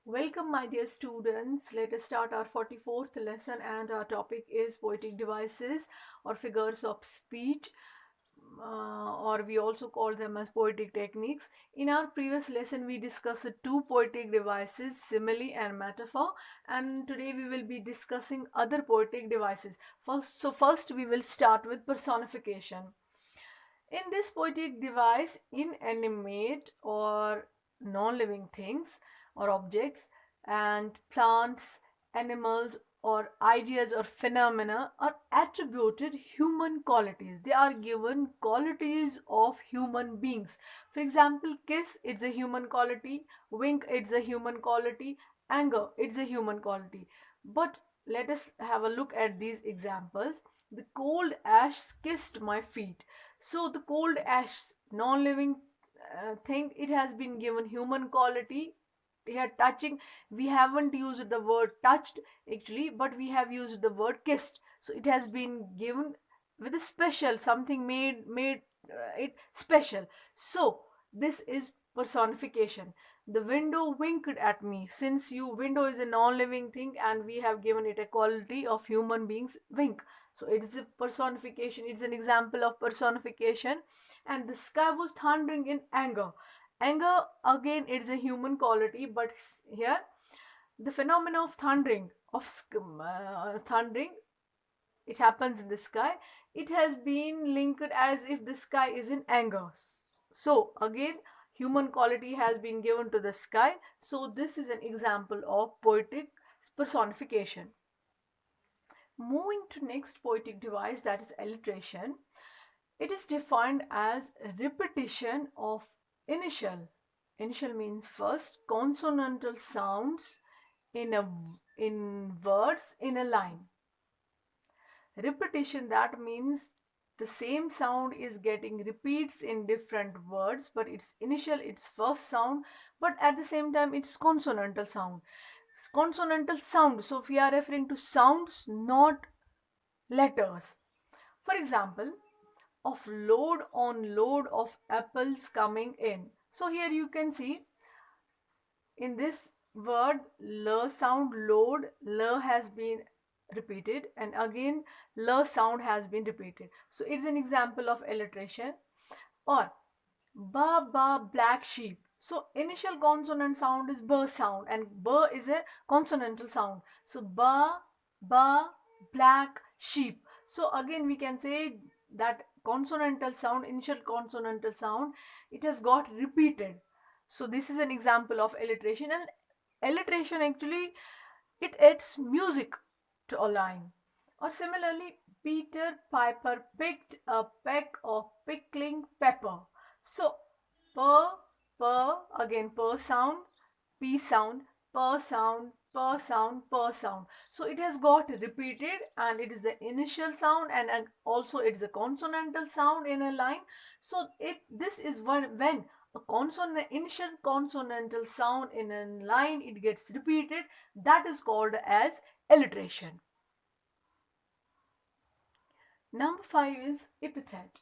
Welcome, my dear students. Let us start our 44th lesson, and our topic is poetic devices or figures of speech, or we also call them as poetic techniques. In our previous lesson, we discussed two poetic devices, simile and metaphor, and today we will be discussing other poetic devices. First we will start with personification. In this poetic device, inanimate or non-living things or objects and plants, animals, or ideas or phenomena are attributed human qualities. They are given qualities of human beings. For example, kiss, it's a human quality, wink, it's a human quality, anger, it's a human quality. But let us have a look at these examples. The cold ash kissed my feet. So the cold ash, non-living thing, it has been given human quality. Here touching, we haven't used the word touched actually, but we have used the word kissed. So it has been given with a special something, made it special. So this is personification. The window winked at me. Since you window is a non-living thing and we have given it a quality of human beings, wink. So it is a personification, it's an example of personification. And the sky was thundering in anger. Anger, again, it's a human quality, but here the phenomena of thundering, thundering, it happens in the sky. It has been linked as if the sky is in anger. So again, human quality has been given to the sky. So this is an example of poetic personification. Moving to next poetic device, that is alliteration. It is defined as repetition of initial. Initial means first consonantal sounds in words in a line. Repetition, that means the same sound is getting repeats in different words, but its initial, its first sound, but at the same time it's consonantal sound. Consonantal sound, so we are referring to sounds, not letters. For example, of load on load of apples coming in. So here you can see in this word l sound, load, l has been repeated, and again l sound has been repeated. So it's an example of alliteration. Or ba ba black sheep. So initial consonant sound is b sound, and b is a consonantal sound. So ba black sheep. So again we can say that consonantal sound, initial consonantal sound, it has got repeated. So this is an example of alliteration, and alliteration actually, it adds music to a line. Or similarly, Peter Piper picked a peck of pickling pepper. So per, again per sound, p sound, per sound, per sound, per sound. So it has got repeated, and it is the initial sound, and also it is a consonantal sound in a line. So this is when a consonant, initial consonantal sound in a line, it gets repeated. That is called as alliteration. Number 5 is epithet.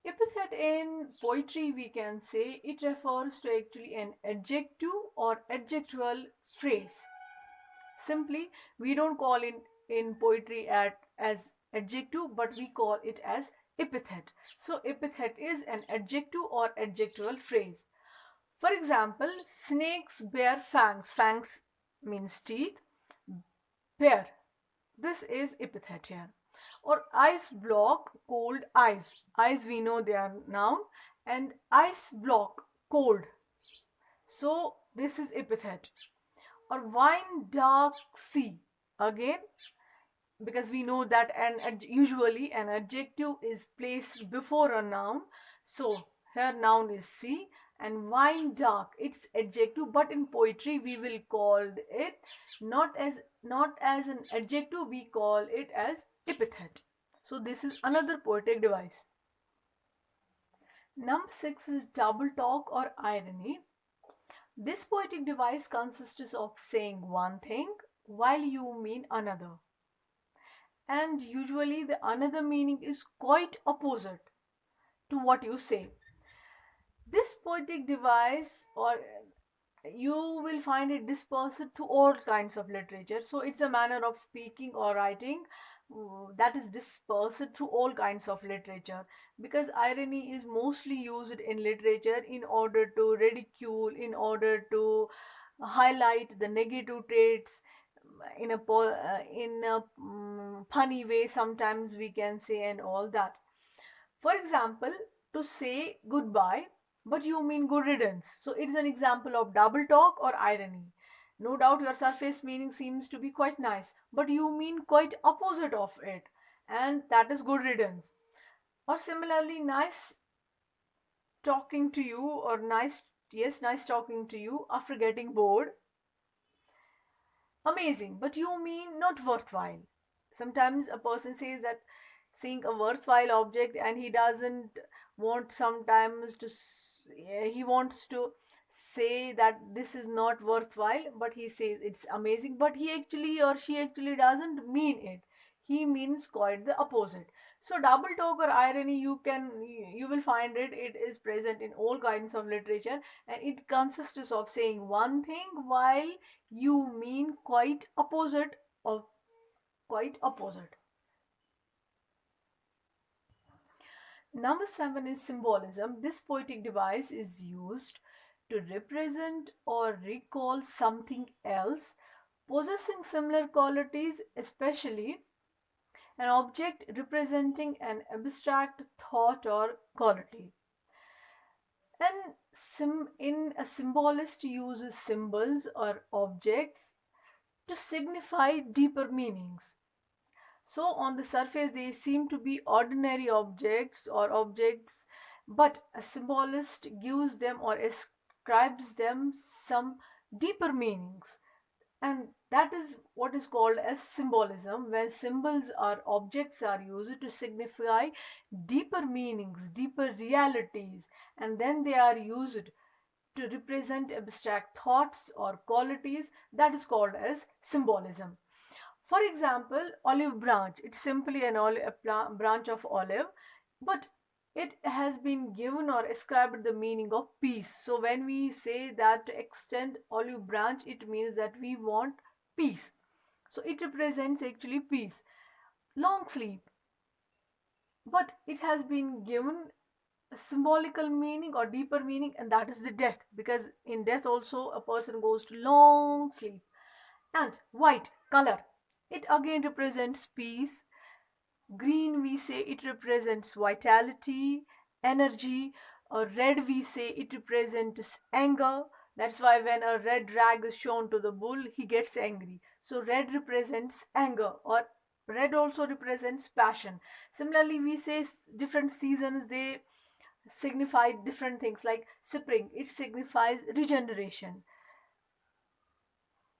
Epithet in poetry, we can say it refers to actually an adjective or adjectival phrase. Simply, we don't call it in poetry as adjective, but we call it as epithet. So epithet is an adjective or adjectival phrase. For example, snakes bear fangs. Fangs means teeth. Bear. This is epithet here. Or ice block, cold ice. Ice, we know they are noun, and ice block, cold. So this is epithet. Or wine dark sea. Again, because we know that usually an adjective is placed before a noun. So here noun is sea, and wine dark, it's adjective, but in poetry we will call it not as an adjective, we call it as epithet. So this is another poetic device. Number 6 is double talk or irony. This poetic device consists of saying one thing while you mean another, and usually the another meaning is quite opposite to what you say. This poetic device or you will find it dispersed to all kinds of literature. So it's a manner of speaking or writing that is dispersed through all kinds of literature, because irony is mostly used in literature in order to ridicule, in order to highlight the negative traits in a funny way, sometimes we can say, and all that. For example, to say goodbye, but you mean good riddance. So it is an example of double talk or irony. No doubt your surface meaning seems to be quite nice, but you mean quite opposite of it, and that is good riddance. Or similarly, nice talking to you, or nice talking to you after getting bored. Amazing, but you mean not worthwhile. Sometimes a person says that seeing a worthwhile object, and he doesn't want sometimes he wants to say that this is not worthwhile, but he says it's amazing, but he actually or she actually doesn't mean it. He means quite the opposite. So double talk or irony, you will find it is present in all kinds of literature, and it consists of saying one thing while you mean quite opposite of quite opposite. Number 7 is symbolism. This poetic device is used to represent or recall something else possessing similar qualities, especially an object representing an abstract thought or quality. And in a symbolist uses symbols or objects to signify deeper meanings. So, on the surface, they seem to be ordinary objects, but a symbolist gives them or ascribes them some deeper meanings. And that is what is called as symbolism, when symbols or objects are used to signify deeper meanings, deeper realities, and then they are used to represent abstract thoughts or qualities. That is called as symbolism. For example, olive branch, it's simply a branch of olive, but it has been given or ascribed the meaning of peace. So when we say that to extend olive branch, it means that we want peace. So it represents actually peace. Long sleep, but it has been given a symbolical meaning or deeper meaning, and that is the death, because in death also a person goes to long sleep. And white color, it again represents peace. Green, we say it represents vitality, energy. Or red, we say it represents anger. That's why when a red rag is shown to the bull, he gets angry. So red represents anger, or red also represents passion. Similarly, we say different seasons, they signify different things. Like spring, it signifies regeneration.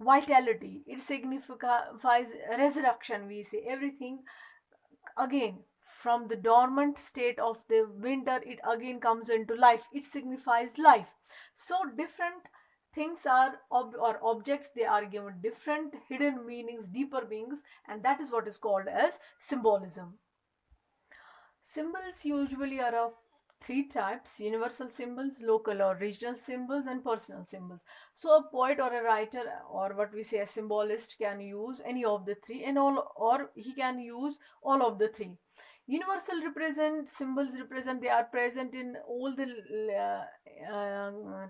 Vitality, it signifies resurrection. We say everything again from the dormant state of the winter, it again comes into life, it signifies life. So different things are or objects, they are given different hidden meanings, deeper meanings, and that is what is called as symbolism. Symbols usually are of three types: universal symbols, local or regional symbols, and personal symbols. So, a poet or a writer, or what we say a symbolist, can use any of the three, and all, or he can use all of the three. Universal represent symbols represent, they are present in all the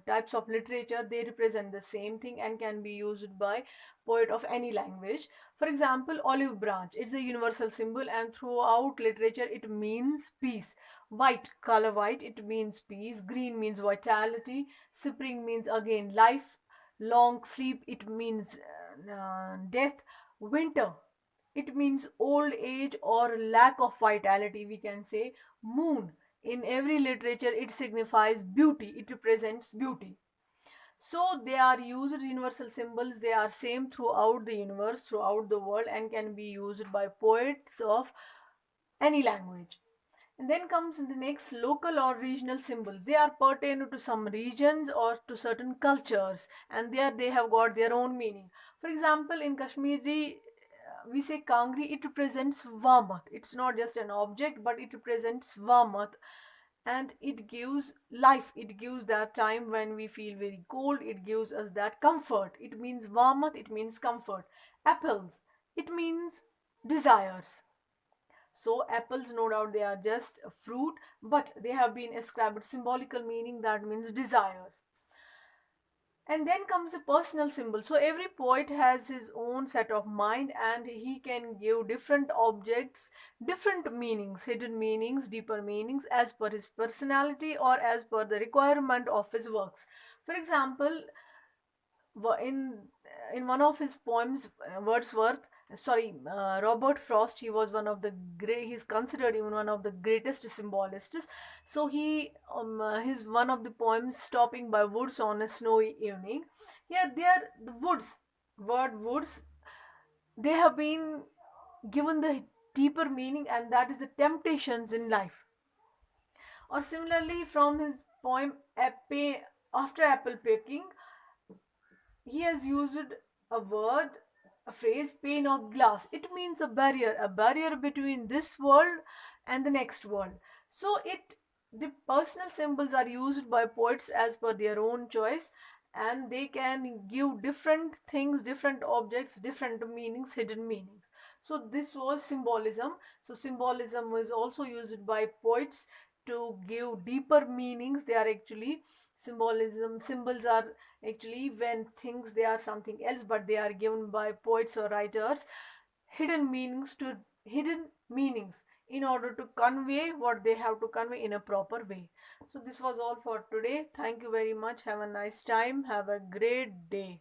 types of literature. They represent the same thing and can be used by poet of any language. For example, olive branch, it's a universal symbol, and throughout literature it means peace. White, color white, it means peace. Green means vitality. Spring means again life. Long sleep, it means death. Winter, it means old age or lack of vitality, we can say. Moon, in every literature, it signifies beauty, it represents beauty. So they are used universal symbols, they are same throughout the universe, throughout the world, and can be used by poets of any language. And then comes the next, local or regional symbols. They are pertain to some regions or to certain cultures, and there they have got their own meaning. For example, in Kashmiri, we say Kangri, it represents warmth. It's not just an object, but it represents warmth. and it gives life. It gives that time when we feel very cold. It gives us that comfort. It means warmth, it means comfort. Apples, it means desires. So apples, no doubt, they are just a fruit, but they have been ascribed symbolical meaning that means desires. And then comes the personal symbol. So every poet has his own set of mind, and he can give different objects different meanings, hidden meanings, deeper meanings, as per his personality or as per the requirement of his works. For example, in one of his poems, Wordsworth, sorry, Robert Frost, he was one of the great, he's considered even one of the greatest symbolists. So his one of the poems, stopping by woods on a snowy evening. Yeah, there the woods, word woods, they have been given the deeper meaning, and that is the temptations in life. Or similarly, from his poem After Apple Picking, he has used a word, a phrase, pane of glass. It means a barrier between this world and the next world. So the personal symbols are used by poets as per their own choice, and they can give different things, different objects, different meanings, hidden meanings. So this was symbolism. So symbolism was also used by poets to give deeper meanings. They are actually symbolism. Symbols are actually when things, they are something else, but they are given by poets or writers hidden meanings in order to convey what they have to convey in a proper way. So this was all for today. Thank you very much. Have a nice time. Have a great day.